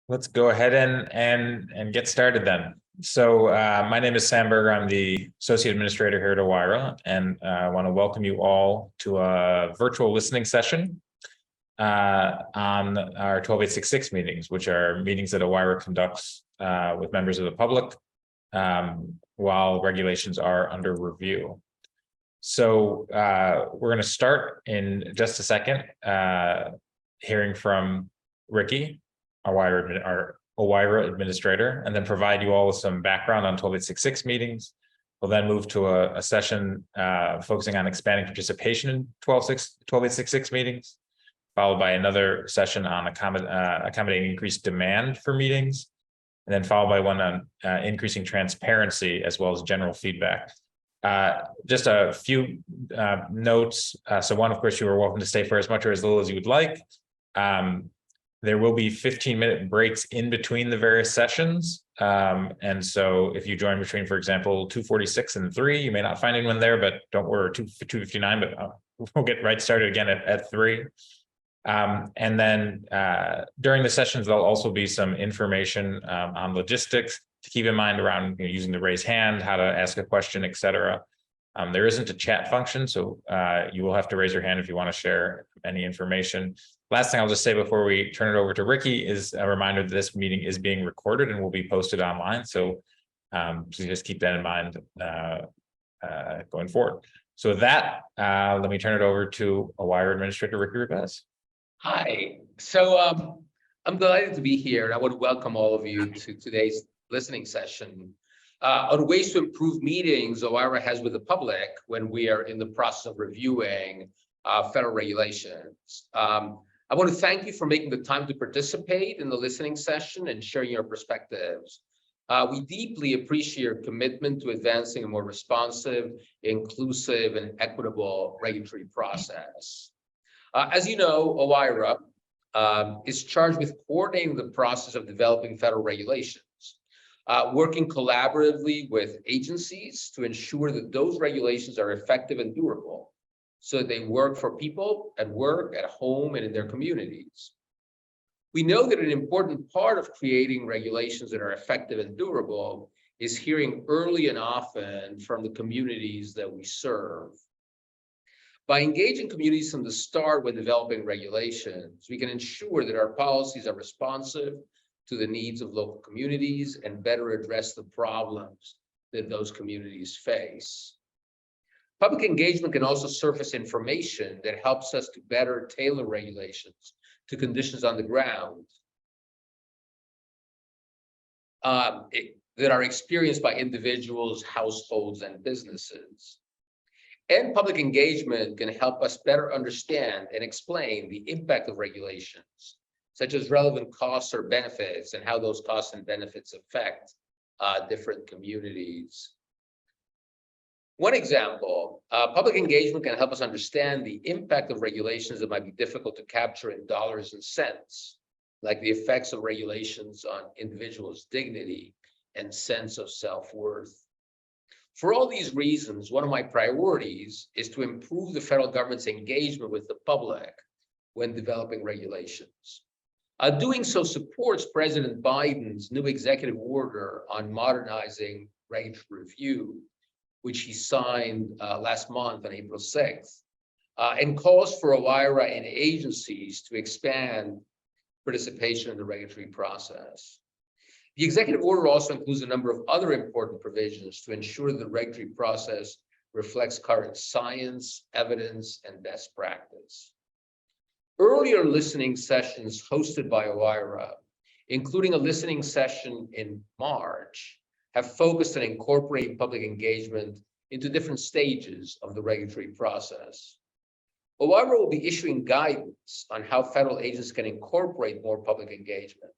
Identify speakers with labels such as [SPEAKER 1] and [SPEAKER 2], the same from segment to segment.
[SPEAKER 1] Let's go ahead and get started then. So my name is Sam Berger. I'm the Associate Administrator here at OIRA, and I want to welcome you all to a virtual listening session on our 12866 meetings, which are meetings that OIRA conducts with members of the public while regulations are under review. So we're going to start in just a second hearing from Ricky, our OIRA administrator, and then provide you all with some background on 12866 meetings. We'll then move to a session focusing on expanding participation in 12866 meetings, followed by another session on accommodating increased demand for meetings, and then followed by one on increasing transparency as well as general feedback. Just a few notes. So one, of course, you are welcome to stay for as much or as little as you would like. There will be 15-minute breaks in between the various sessions. And so if you join between, for example, 2:46 and 3, you may not find anyone there, but don't worry, 2:59, but we'll get right started again at 3. And then during the sessions, there'll also be some information on logistics to keep in mind around using the raise hand, how to ask a question, etc. There isn't a chat function, so you will have to raise your hand if you want to share any information. Last thing I'll just say before we turn it over to Ricky is a reminder that this meeting is being recorded and will be posted online. So please just keep that in mind going forward. So with that, let me turn it over to OIRA Administrator Ricky Ribez.
[SPEAKER 2] Hi. So I'm delighted to be here, and I want to welcome all of you to today's listening session on ways to improve meetings OIRA has with the public when we are in the process of reviewing federal regulations. I want to thank you for making the time to participate in the listening session and sharing your perspectives. We deeply appreciate your commitment to advancing a more responsive, inclusive, and equitable regulatory process. As you know, OIRA is charged with coordinating the process of developing federal regulations, working collaboratively with agencies to ensure that those regulations are effective and durable, so that they work for people at work, at home, and in their communities. We know that an important part of creating regulations that are effective and durable is hearing early and often from the communities that we serve. By engaging communities from the start when developing regulations, we can ensure that our policies are responsive to the needs of local communities and better address the problems that those communities face. Public engagement can also surface information that helps us to better tailor regulations to conditions on the ground that are experienced by individuals, households, and businesses. And public engagement can help us better understand and explain the impact of regulations, such as relevant costs or benefits and how those costs and benefits affect different communities. One example, public engagement can help us understand the impact of regulations that might be difficult to capture in dollars and cents, like the effects of regulations on individuals' dignity and sense of self-worth. For all these reasons, one of my priorities is to improve the federal government's engagement with the public when developing regulations. Doing so supports President Biden's new executive order on modernizing regulatory review, which he signed last month on April 6th, and calls for OIRA and agencies to expand participation in the regulatory process. The executive order also includes a number of other important provisions to ensure the regulatory process reflects current science, evidence, and best practice. Earlier listening sessions hosted by OIRA, including a listening session in March, have focused on incorporating public engagement into different stages of the regulatory process. OIRA will be issuing guidance on how federal agencies can incorporate more public engagement,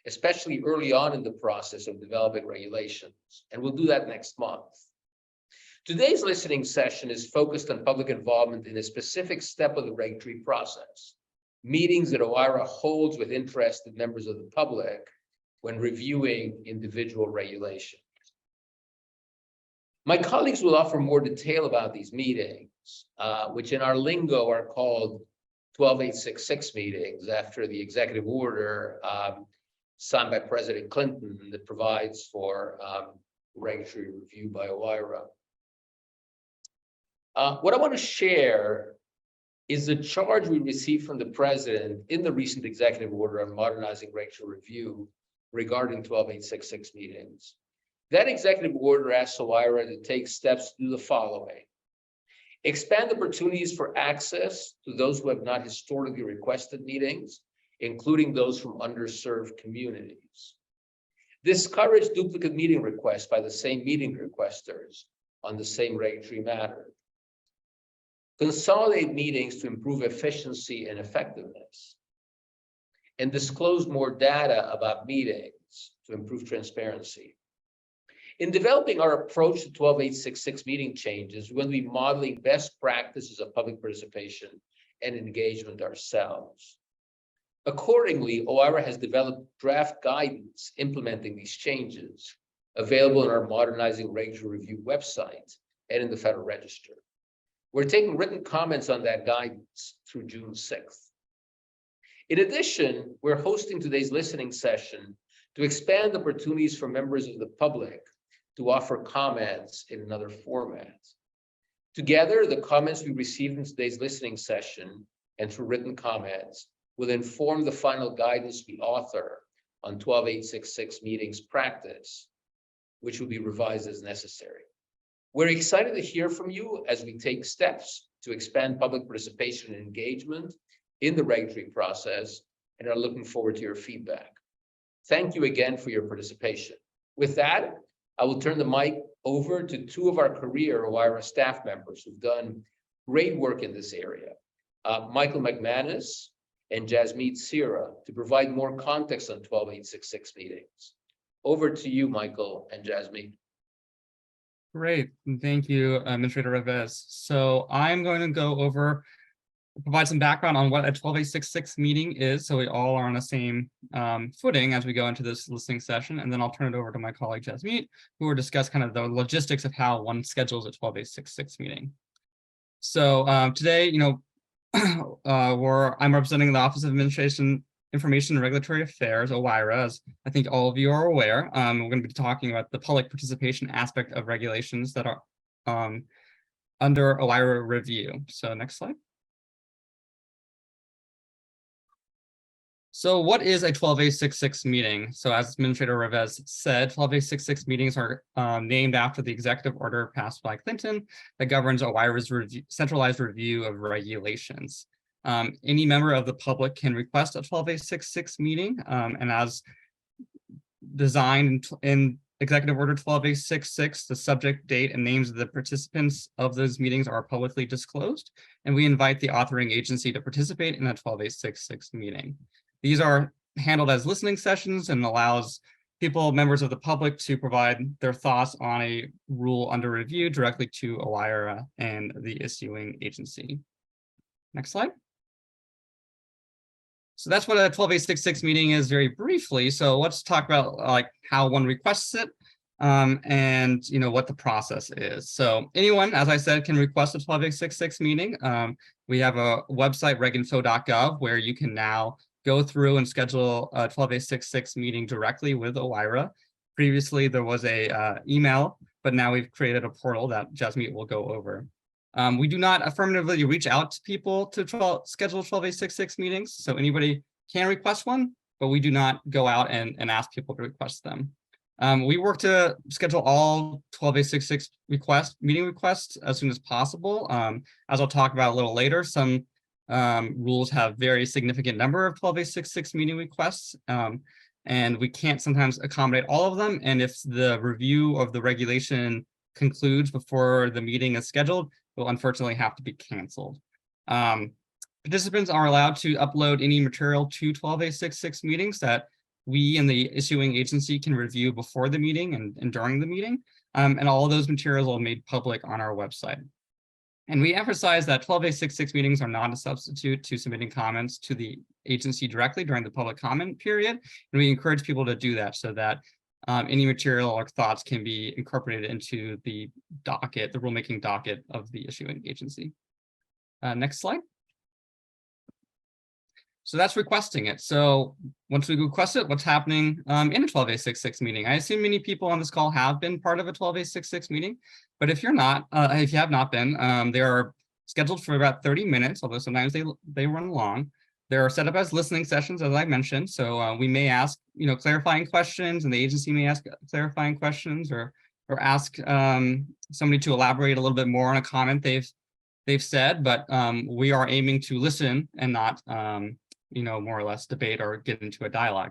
[SPEAKER 2] especially early on in the process of developing regulations, and we'll do that next month. Today's listening session is focused on public involvement in a specific step of the regulatory process, meetings that OIRA holds with interested members of the public when reviewing individual regulations. My colleagues will offer more detail about these meetings, which in our lingo are called 12866 meetings after the executive order signed by President Clinton that provides for regulatory review by OIRA. What I want to share is the charge we received from the president in the recent executive order on modernizing regulatory review regarding 12866 meetings. That executive order asks OIRA to take steps to do the following: expand opportunities for access to those who have not historically requested meetings, including those from underserved communities. Discourage duplicate meeting requests by the same meeting requesters on the same regulatory matter. Consolidate meetings to improve efficiency and effectiveness. And disclose more data about meetings to improve transparency. In developing our approach to 12866 meeting changes, we're going to be modeling best practices of public participation and engagement ourselves. Accordingly, OIRA has developed draft guidance implementing these changes, available on our Modernizing Regulatory Review website and in the Federal Register. We're taking written comments on that guidance through June 6th. In addition, we're hosting today's listening session to expand opportunities for members of the public to offer comments in another format. Together, the comments we received in today's listening session and through written comments will inform the final guidance we author on 12866 meetings practice, which will be revised as necessary. We're excited to hear from you as we take steps to expand public participation and engagement in the regulatory process and are looking forward to your feedback. Thank you again for your participation. With that, I will turn the mic over to two of our career OIRA staff members who've done great work in this area, Michael McManus and Jasmeet Sira, to provide more context on 12866 meetings. Over to you, Michael and Jasmeet.
[SPEAKER 3] Great, thank you, Administrator Revez. So I'm going to provide some background on what a 12866 meeting is, so we all are on the same footing as we go into this listening session, and then I'll turn it over to my colleague Jasmeet, who will discuss kind of the logistics of how one schedules a 12866 meeting. So today, I'm representing the Office of Administration, Information and Regulatory Affairs, OIRA, as I think all of you are aware. We're going to be talking about the public participation aspect of regulations that are under OIRA review. So next slide. So what is a 12866 meeting? So as Administrator Revez said, 12866 meetings are named after the executive order passed by Clinton that governs OIRA's centralized review of regulations. Any member of the public can request a 12866 meeting, and as designed in Executive Order 12866, the subject, date, and names of the participants of those meetings are publicly disclosed, and we invite the authoring agency to participate in a 12866 meeting. These are handled as listening sessions and allows members of the public, to provide their thoughts on a rule under review directly to OIRA and the issuing agency. Next slide. So that's what a 12866 meeting is very briefly. So let's talk about how one requests it and what the process is. So anyone, as I said, can request a 12866 meeting. We have a website, reginfo.gov, where you can now go through and schedule a 12866 meeting directly with OIRA. Previously, there was a email, but now we've created a portal that Jasmeet will go over. We do not affirmatively reach out to people to schedule 12866 meetings, so anybody can request one, but we do not go out and ask people to request them. We work to schedule all 12866 meeting requests as soon as possible. As I'll talk about a little later, some rules have very significant number of 12866 meeting requests, and we can't sometimes accommodate all of them. And if the review of the regulation concludes before the meeting is scheduled, will unfortunately have to be canceled. Participants are allowed to upload any material to 12866 meetings that we and the issuing agency can review before the meeting and during the meeting. And all of those materials are made public on our website. And we emphasize that 12866 meetings are not a substitute to submitting comments to the agency directly during the public comment period. And we encourage people to do that so that any material or thoughts can be incorporated into the docket, the rulemaking docket of the issuing agency. Next slide. So that's requesting it. So once we request it, what's happening in a 12A66 meeting? I assume many people on this call have been part of a 12A66 meeting, but if you're not, if you have not been, they are scheduled for about 30 minutes, although sometimes they run long. They're set up as listening sessions, as I mentioned. So we may ask, clarifying questions, and the agency may ask clarifying questions, or ask somebody to elaborate a little bit more on a comment they've said. But we are aiming to listen and not, more or less debate or get into a dialogue.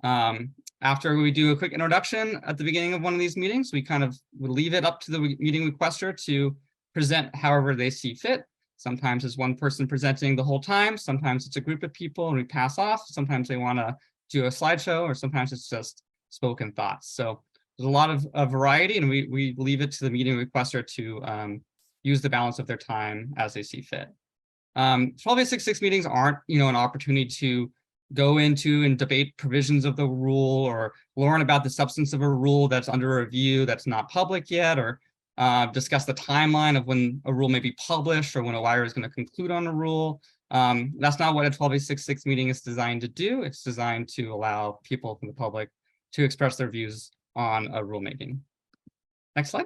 [SPEAKER 3] After we do a quick introduction at the beginning of one of these meetings, we kind of would leave it up to the meeting requester to present however they see fit. Sometimes it's one person presenting the whole time. Sometimes it's a group of people and we pass off. Sometimes they want to do a slideshow, or sometimes it's just spoken thoughts. So there's a lot of variety, and we leave it to the meeting requester to use the balance of their time as they see fit. 12A66 meetings aren't, an opportunity to go into and debate provisions of the rule, or learn about the substance of a rule that's under review that's not public yet, or discuss the timeline of when a rule may be published, or when OIRA is going to conclude on a rule. That's not what a 12A66 meeting is designed to do. It's designed to allow people from the public to express their views on a rulemaking. Next slide.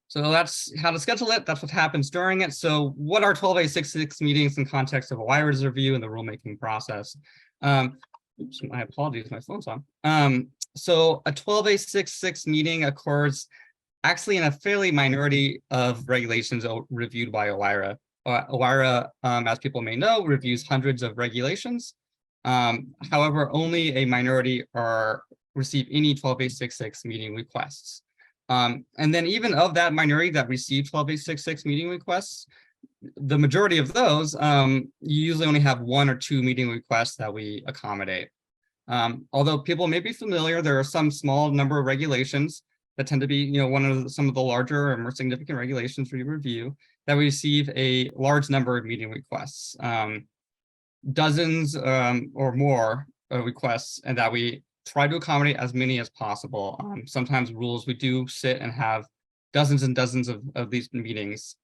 [SPEAKER 3] So that's how to schedule it. That's what happens during it. So what are 12A66 meetings in context of OIRA's review and the rulemaking process? Oops, my apologies, my phone's on. So a 12A66 meeting occurs actually in a fairly minority of regulations reviewed by OIRA. OIRA, as people may know, reviews hundreds of regulations. However, only a minority receive any 12A66 meeting requests. And then even of that minority that receive 12A66 meeting requests, the majority of those, you usually only have 1 or 2 meeting requests that we accommodate. Although people may be familiar, there are some small number of regulations that tend to be, some of the larger or more significant regulations we review that we receive a large number of meeting requests, dozens or more requests, and that we try to accommodate as many as possible. Sometimes rules, we do sit and have dozens and dozens of these meetings.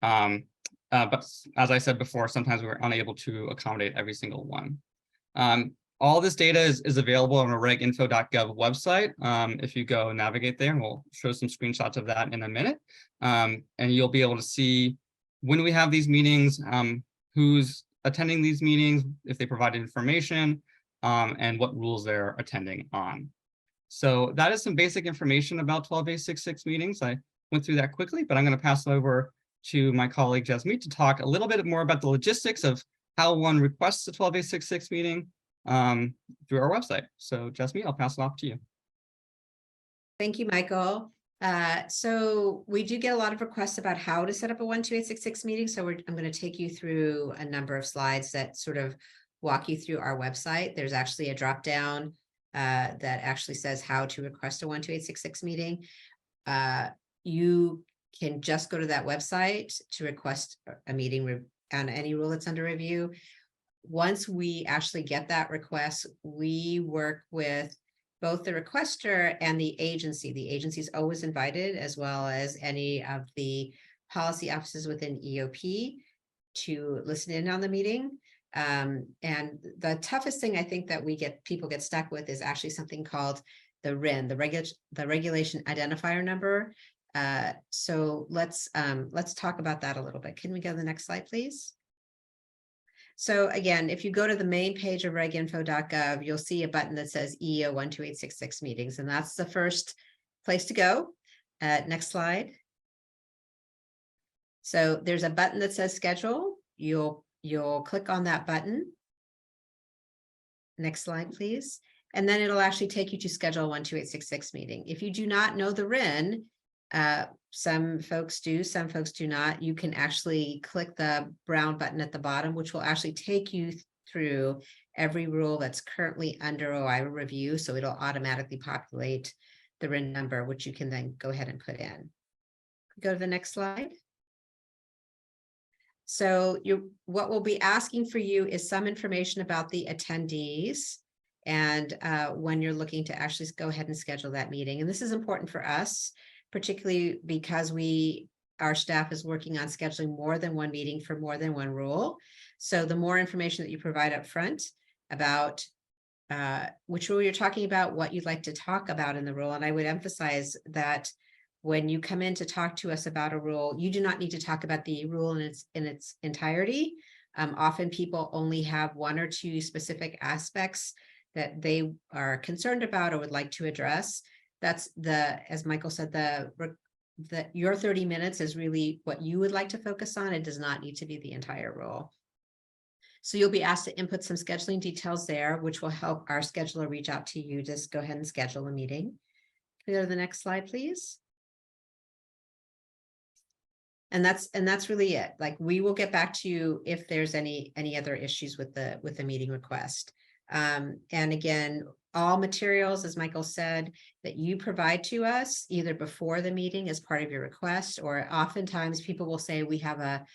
[SPEAKER 3] But as I said before, sometimes we're unable to accommodate every single one. All this data is available on our reginfo.gov website. If you go navigate there, and we'll show some screenshots of that in a minute. And you'll be able to see when we have these meetings, who's attending these meetings, if they provided information, and what rules they're attending on. So that is some basic information about 12A66 meetings. I went through that quickly, but I'm going to pass it over to my colleague Jasmeet to talk a little bit more about the logistics of how one requests a 12A66 meeting through our website. So Jasmeet, I'll pass it off to you.
[SPEAKER 4] Thank you, Michael. So we do get a lot of requests about how to set up a 12866 meeting. So I'm going to take you through a number of slides that sort of walk you through our website. There's actually a drop down that actually says how to request a 12866 meeting. You can just go to that website to request a meeting on any rule that's under review. Once we actually get that request, we work with both the requester and the agency. The agency is always invited, as well as any of the policy offices within EOP, to listen in on the meeting. And the toughest thing I think that people get stuck with is actually something called the RIN, the regulation identifier number. So let's talk about that a little bit. Can we go to the next slide, please? So again, if you go to the main page of reginfo.gov, you'll see a button that says EO 12866 meetings, and that's the first place to go. Next slide. So there's a button that says schedule. You'll click on that button. Next slide, please. And then it'll actually take you to schedule a 12866 meeting. If you do not know the RIN, some folks do, some folks do not. You can actually click the brown button at the bottom, which will actually take you through every rule that's currently under OIRA review. So it'll automatically populate the RIN number, which you can then go ahead and put in. Go to the next slide. So what we'll be asking for you is some information about the attendees and when you're looking to actually go ahead and schedule that meeting. And this is important for us, particularly because our staff is working on scheduling more than one meeting for more than one rule. So the more information that you provide up front about which rule you're talking about, what you'd like to talk about in the rule. And I would emphasize that when you come in to talk to us about a rule, you do not need to talk about the rule in its entirety. Often people only have one or two specific aspects that they are concerned about or would like to address. That's as Michael said, your 30 minutes is really what you would like to focus on. It does not need to be the entire rule. So you'll be asked to input some scheduling details there, which will help our scheduler reach out to you. Just go ahead and schedule a meeting. Can we go to the next slide, please? And that's really it. Like, we will get back to you if there's any other issues with the meeting request. And again, all materials, as Michael said, that you provide to us either before the meeting as part of your request, or oftentimes people will say we have a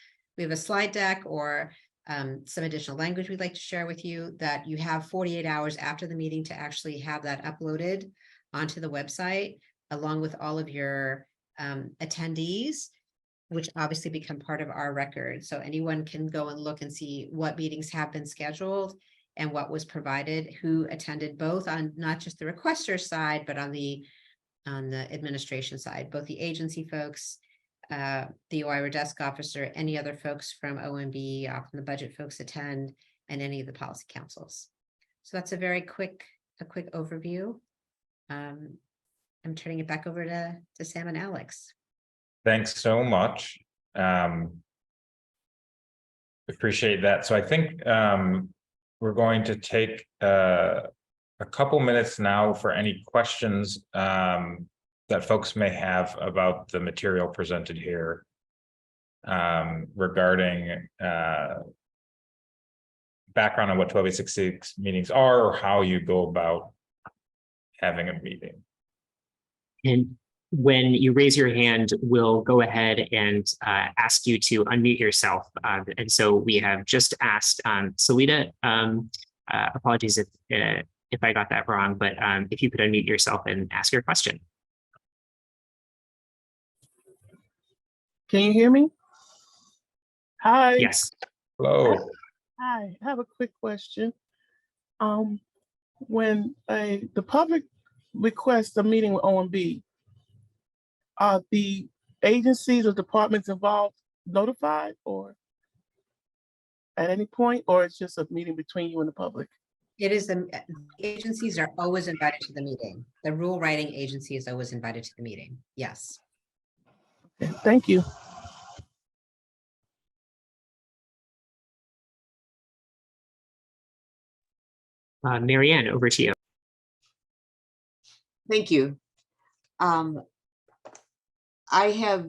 [SPEAKER 4] slide deck or some additional language we'd like to share with you, that you have 48 hours after the meeting to actually have that uploaded onto the website, along with all of your attendees, which obviously become part of our record. So anyone can go and look and see what meetings have been scheduled and what was provided, who attended, both on not just the requester side, but on the administration side, both the agency folks, the OIRA desk officer, any other folks from OMB, often the budget folks attend, and any of the policy councils. So that's a very quick overview. I'm turning it back over to Sam and Alex.
[SPEAKER 1] Thanks so much. Appreciate that. So I think we're going to take a couple minutes now for any questions that folks may have about the material presented here regarding background on what 12866 meetings are, or how you go about having a meeting.
[SPEAKER 5] And when you raise your hand, we'll go ahead and ask you to unmute yourself. And so we have just asked Salita, apologies if I got that wrong, but if you could unmute yourself and ask your question.
[SPEAKER 6] Can you hear me? Hi.
[SPEAKER 5] Yes.
[SPEAKER 1] Hello.
[SPEAKER 6] Hi, I have a quick question. When the public requests a meeting with OMB, are the agencies or departments involved notified, or at any point, or it's just a meeting between you and the public?
[SPEAKER 4] It is the agencies are always invited to the meeting. The rule writing agency is always invited to the meeting. Yes.
[SPEAKER 6] Okay, thank you.
[SPEAKER 5] Marianne, over to you.
[SPEAKER 7] Thank you. I have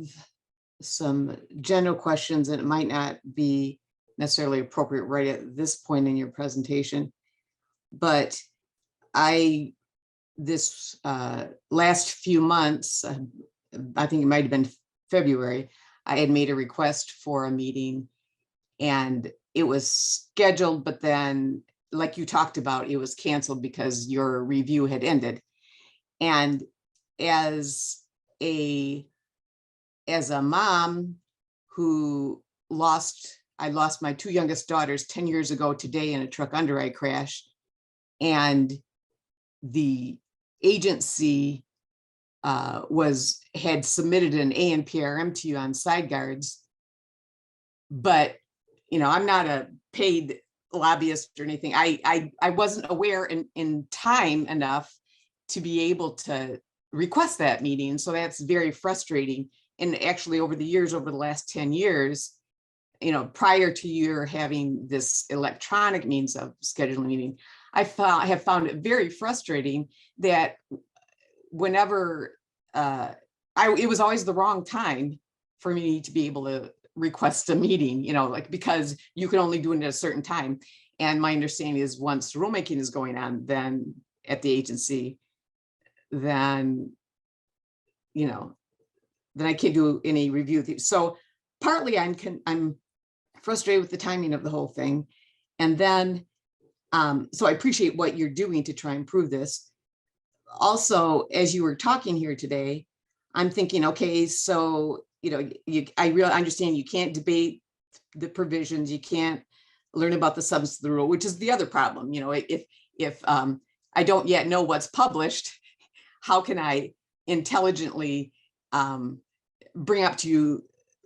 [SPEAKER 7] some general questions, and it might not be necessarily appropriate right at this point in your presentation, but this last few months, I think it might have been February, I had made a request for a meeting, and it was scheduled, but then, like you talked about, it was canceled because your review had ended. And as a mom who I lost my two youngest daughters 10 years ago today in a truck underride crash, and the agency had submitted an ANPRM to you on side guards, but I'm not a paid lobbyist or anything. I wasn't aware in time enough to be able to request that meeting, so that's very frustrating. And actually, over the last 10 years, prior to your having this electronic means of scheduling a meeting, I have found it very frustrating that whenever it was always the wrong time for me to be able to request a meeting, because you can only do it at a certain time. And my understanding is once rulemaking is going on, then at the agency, then I can't do any review. So partly I'm frustrated with the timing of the whole thing. And then, so I appreciate what you're doing to try and improve this. Also, as you were talking here today, I'm thinking, okay, so, I really understand you can't debate the provisions, you can't learn about the substance of the rule, which is the other problem. You know, if I don't yet know what's published, how can I intelligently bring up to you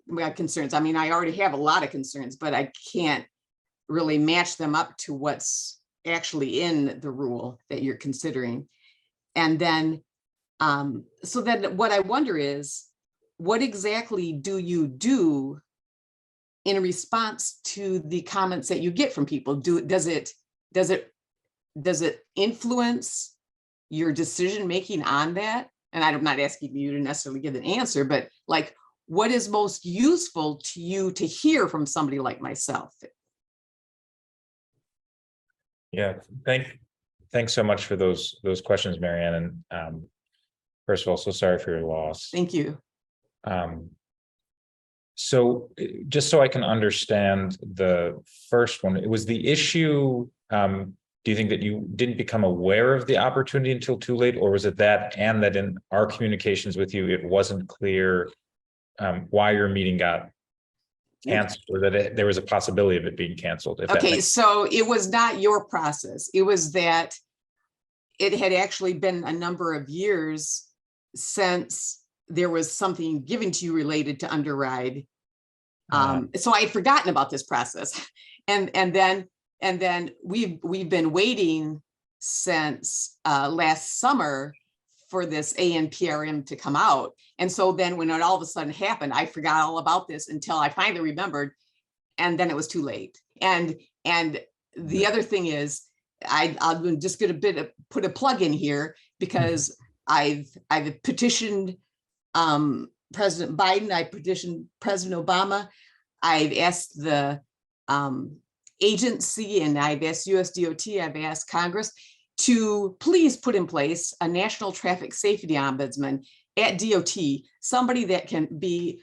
[SPEAKER 7] my concerns? I mean, I already have a lot of concerns, but I can't really match them up to what's actually in the rule that you're considering. And then, so then what I wonder is, what exactly do you do in response to the comments that you get from people? Does it influence your decision making on that? And I'm not asking you to necessarily give an answer, but like, what is most useful to you to hear from somebody like myself?
[SPEAKER 1] Yeah, thanks so much for those questions, Marianne. And first of all, so sorry for your loss.
[SPEAKER 7] Thank you.
[SPEAKER 1] So just so I can understand the first one, it was the issue. Do you think that you didn't become aware of the opportunity until too late, or was it that, and that in our communications with you, it wasn't clear why your meeting got canceled, or that there was a possibility of it being canceled?
[SPEAKER 7] Okay, so it was not your process. It was that it had actually been a number of years since there was something given to you related to underride. So I had forgotten about this process, and then we've been waiting since last summer for this ANPRM to come out. And so then when it all of a sudden happened, I forgot all about this until I finally remembered, and then it was too late. And the other thing is, I'm just going to put a plug in here, because I've petitioned President Biden, I petitioned President Obama, I've asked the agency, and I've asked USDOT, I've asked Congress to please put in place a national traffic safety ombudsman at DOT, somebody that can be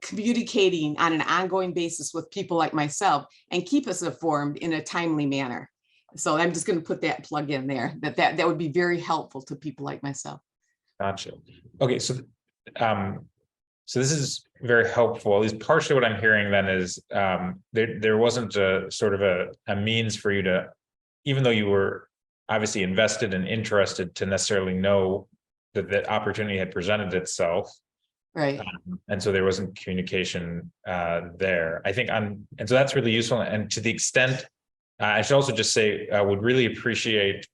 [SPEAKER 7] communicating on an ongoing basis with people like myself and keep us informed in a timely manner. So I'm just going to put that plug in there, that would be very helpful to people like myself.
[SPEAKER 1] Gotcha. Okay, so this is very helpful. At least partially what I'm hearing then is there wasn't a sort of a means for you to, even though you were obviously invested and interested, to necessarily know that the opportunity had presented itself.
[SPEAKER 7] Right.
[SPEAKER 1] And so there wasn't communication there, I think. And so that's really useful. And to the extent, I should also just say, I would really appreciate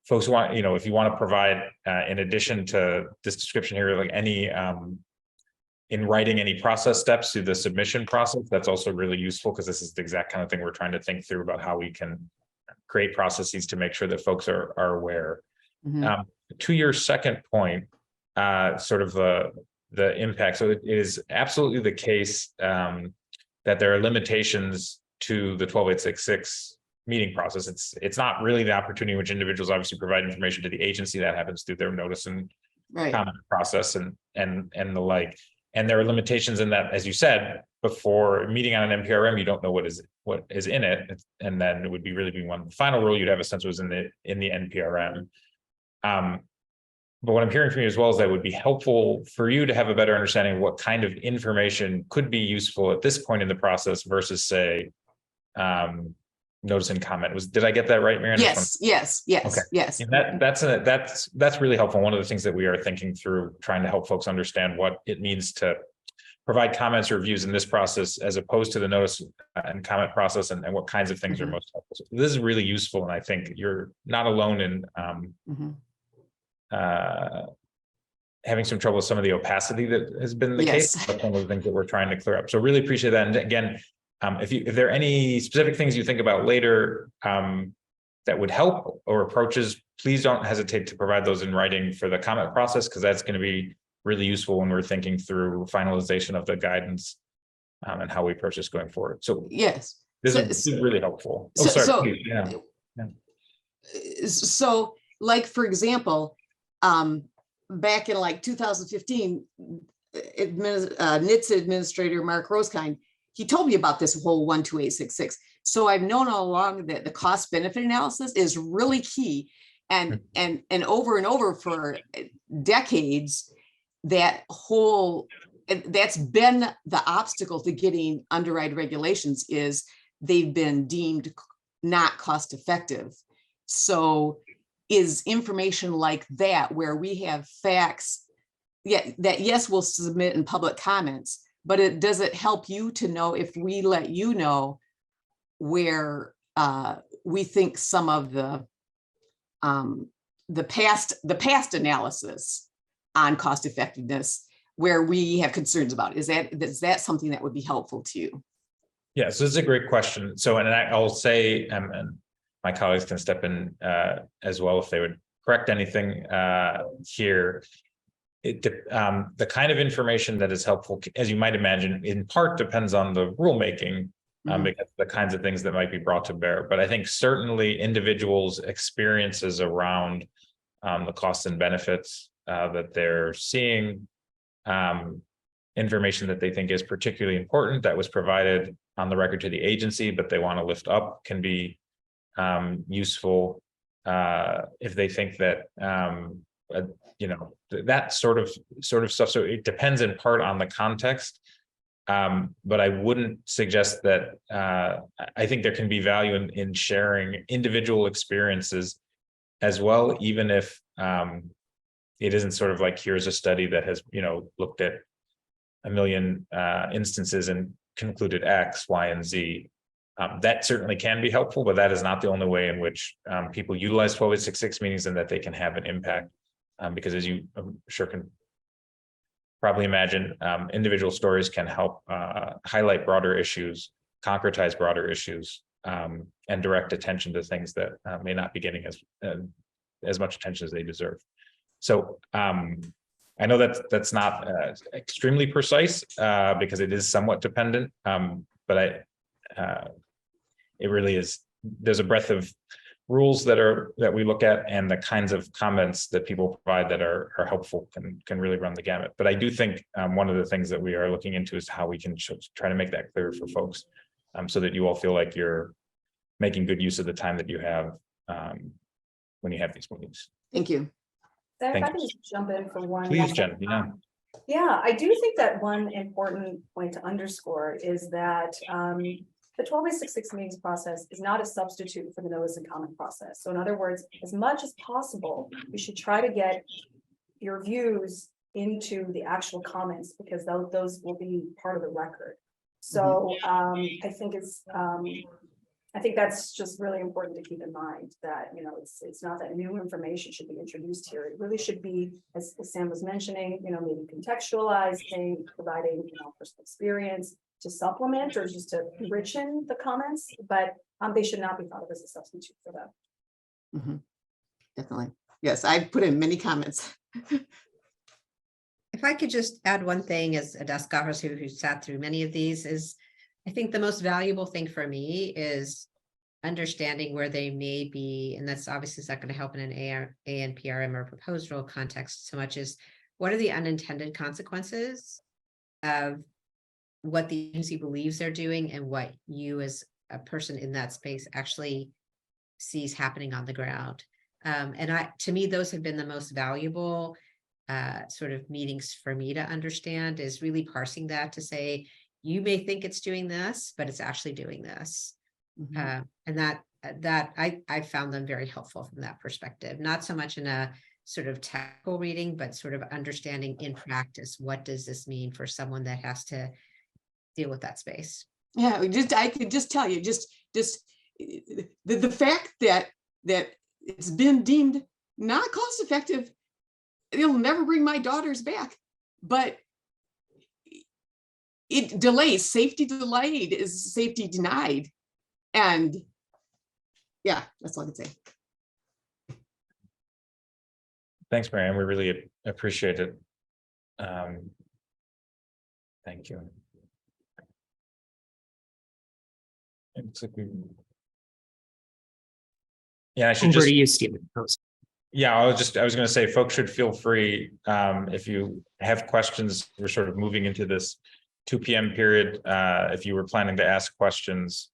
[SPEAKER 1] folks who want, if you want to provide, in addition to this description here, like any, in writing any process steps through the submission process, that's also really useful, because this is the exact kind of thing we're trying to think through about how we can create processes to make sure that folks are aware.
[SPEAKER 7] Mm-hmm.
[SPEAKER 1] To your second point, sort of the impact. So it is absolutely the case that there are limitations to the 12866 meeting process. It's not really the opportunity in which individuals obviously provide information to the agency. That happens through their notice and comment process and the like. And there are limitations in that, as you said, before meeting on an NPRM, you don't know what is in it, and then it would be really being one final rule. You'd have a sense what was in the NPRM. But what I'm hearing from you as well is that it would be helpful for you to have a better understanding of what kind of information could be useful at this point in the process versus, say, notice and comment. Did I get that right, Marianne?
[SPEAKER 7] Yes. Okay. Yes.
[SPEAKER 1] And that's really helpful. One of the things that we are thinking through, trying to help folks understand what it means to provide comments or views in this process, as opposed to the notice and comment process, and what kinds of things are most helpful. So this is really useful, and I think you're not alone in having some trouble with some of the opacity that has been the case. That's one of the things that we're trying to clear up. So really appreciate that. And again, if there are any specific things you think about later that would help, or approaches, please don't hesitate to provide those in writing for the comment process, because that's going to be really useful when we're thinking through finalization of the guidance and how we approach this going forward. So this is really helpful.
[SPEAKER 7] So like, for example, back in like 2015, NHTSA administrator Mark Rosekind, he told me about this whole 12866. So I've known all along that the cost benefit analysis is really key, and over and over for decades, that whole that's been the obstacle to getting underwrite regulations is they've been deemed not cost effective. So is information like that where we have facts, that yes, we'll submit in public comments, but does it help you to know if we let you know where we think some of the past analysis on cost effectiveness where we have concerns about? Is that something that would be helpful to you?
[SPEAKER 1] Yeah, so this is a great question. So, and I'll say, and my colleagues can step in as well if they would correct anything here. The kind of information that is helpful, as you might imagine, in part depends on the rulemaking, because the kinds of things that might be brought to bear. But I think certainly individuals' experiences around the costs and benefits that they're seeing, information that they think is particularly important that was provided on the record to the agency, but they want to lift up, can be useful if they think that that sort of stuff. So it depends in part on the context, but I wouldn't suggest that. I think there can be value in sharing individual experiences as well, even if it isn't sort of like, here's a study that has looked at 1 million instances and concluded X, Y, and Z. That certainly can be helpful, but that is not the only way in which people utilize 12866 meetings and that they can have an impact. Because as you sure can probably imagine, individual stories can help highlight broader issues, concretize broader issues, and direct attention to things that may not be getting as much attention as they deserve. So I know that's not extremely precise because it is somewhat dependent, but it really is. There's a breadth of rules that we look at, and the kinds of comments that people provide that are helpful can really run the gamut. But I do think one of the things that we are looking into is how we can try to make that clear for folks, so that you all feel like you're making good use of the time that you have when you have these meetings.
[SPEAKER 7] Thank you.
[SPEAKER 8] If I
[SPEAKER 1] Thank
[SPEAKER 8] can just jump in for one.
[SPEAKER 1] Please,
[SPEAKER 8] second.
[SPEAKER 1] Jen. Yeah.
[SPEAKER 8] Yeah, I do think that one important point to underscore is that the 12866 meetings process is not a substitute for the notice and comment process. So in other words, as much as possible, we should try to get your views into the actual comments, because those will be part of the record. So I think that's just really important to keep in mind, that it's not that new information should be introduced here. It really should be, as Sam was mentioning, maybe contextualizing, providing personal experience to supplement or just to enrichen the comments, but they should not be thought of as a substitute for that.
[SPEAKER 7] Definitely. Yes, I put in many comments.
[SPEAKER 4] If I could just add one thing, as a desk officer who sat through many of these, is I think the most valuable thing for me is understanding where they may be, and that's obviously not going to help in an ANPRM or proposed rule context so much as what are the unintended consequences of what the agency believes they're doing and what you as a person in that space actually sees happening on the ground. And to me, those have been the most valuable sort of meetings for me to understand, is really parsing that to say, you may think it's doing this, but it's actually doing this. And that I found them very helpful from that perspective, not so much in a sort of technical reading, but sort of understanding in practice, what does this mean for someone that has to deal with that space?
[SPEAKER 7] Yeah, I could just tell you, just the fact that it's been deemed not cost effective, it'll never bring my daughters back, but it delays. Safety delayed is safety denied. And yeah, that's all I can say.
[SPEAKER 1] Thanks, Marianne. We really appreciate it. Thank you. It looks like I should
[SPEAKER 5] Over
[SPEAKER 1] just.
[SPEAKER 5] to you, Stephen.
[SPEAKER 1] Yeah, I was going to say, folks should feel free if you have questions. We're sort of moving into this 2 p.m. period. If you were planning to ask questions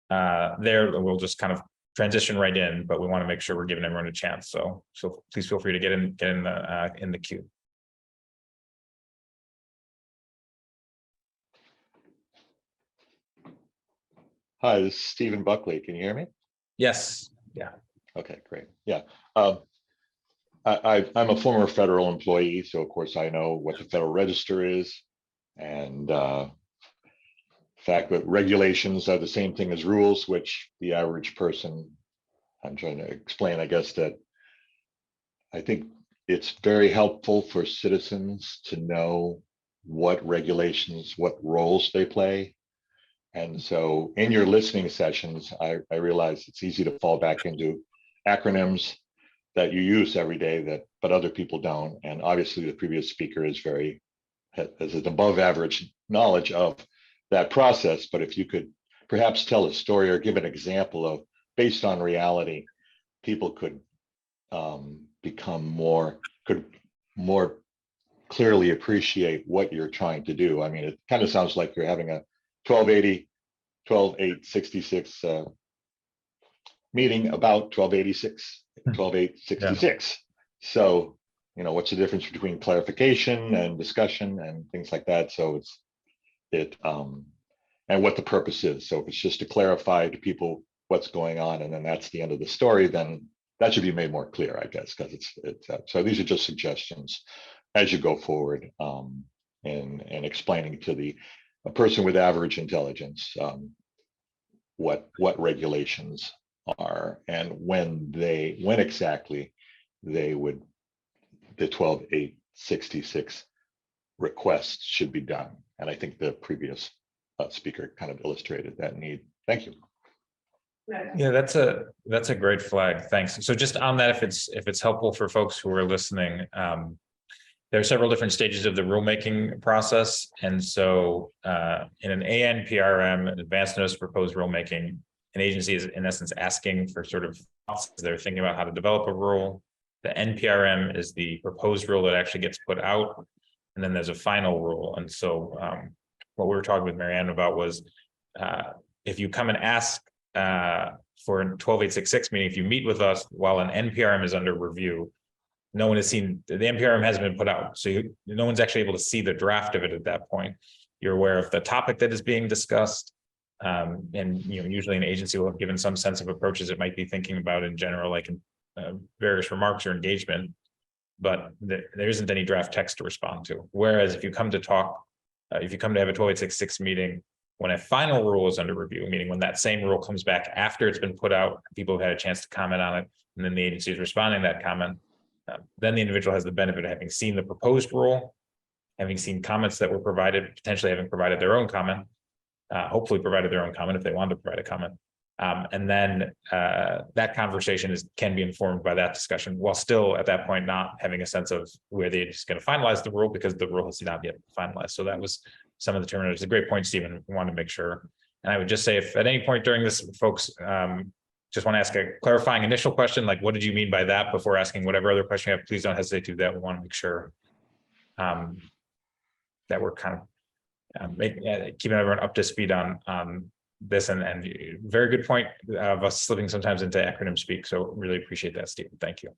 [SPEAKER 1] there, we'll just kind of transition right in, but we want to make sure we're giving everyone a chance. So please feel free to get in the queue.
[SPEAKER 9] Hi, this is Stephen Buckley. Can you hear me?
[SPEAKER 1] Yes,
[SPEAKER 9] Okay, great. Yeah. I'm a former federal employee, so of course I know what the Federal Register is. And the fact that regulations are the same thing as rules, which the average person, I'm trying to explain, I guess, that I think it's very helpful for citizens to know what regulations, what roles they play. And so in your listening sessions, I realize it's easy to fall back into acronyms that you use every day but other people don't. And obviously the previous speaker has an above average knowledge of that process. But if you could perhaps tell a story or give an example of, based on reality, people could could more clearly appreciate what you're trying to do. I mean, it kind of sounds like you're having a 12/8/66 meeting about 12/8/66. So, what's the difference between clarification and discussion and things like that? So and what the purpose is. So if it's just to clarify to people what's going on, and then that's the end of the story, then that should be made more clear, I guess, because so these are just suggestions as you go forward and explaining to a person with average intelligence what regulations are and when exactly the 12/8/66 requests should be done. And I think the previous speaker kind of illustrated that need. Thank you.
[SPEAKER 1] yeah, that's a great flag. Thanks. So just on that, if it's helpful for folks who are listening, there are several different stages of the rulemaking process. And so in an ANPRM, an advanced notice of proposed rulemaking, an agency is in essence asking for sort of thoughts as they're thinking about how to develop a rule. The NPRM is the proposed rule that actually gets put out. And then there's a final rule. And so what we were talking with Marianne about was if you come and ask for a 12/8/66 meeting, if you meet with us while an NPRM is under review, no one has seen, the NPRM hasn't been put out. So no one's actually able to see the draft of it at that point. You're aware of the topic that is being discussed. And usually an agency will have given some sense of approaches it might be thinking about in general, like in various remarks or engagement, but there isn't any draft text to respond to. Whereas if you come to talk, if you come to have a 12/8/66 meeting, when a final rule is under review, meaning when that same rule comes back after it's been put out, people have had a chance to comment on it, and then the agency is responding to that comment, then the individual has the benefit of having seen the proposed rule, having seen comments that were provided, potentially having provided their own comment, hopefully provided their own comment if they wanted to provide a comment. And then that conversation can be informed by that discussion, while still at that point not having a sense of where the agency is going to finalize the rule, because the rule has not yet been finalized. So that was some of the terminology. It's a great point, Stephen. We wanted to make sure. And I would just say, if at any point during this, folks just want to ask a clarifying initial question, like what did you mean by that, before asking whatever other question you have, please don't hesitate to do that. We want to make sure that we're kind of keeping everyone up to speed on this, and very good point of us slipping sometimes into acronym speak. So really appreciate that, Stephen. Thank you.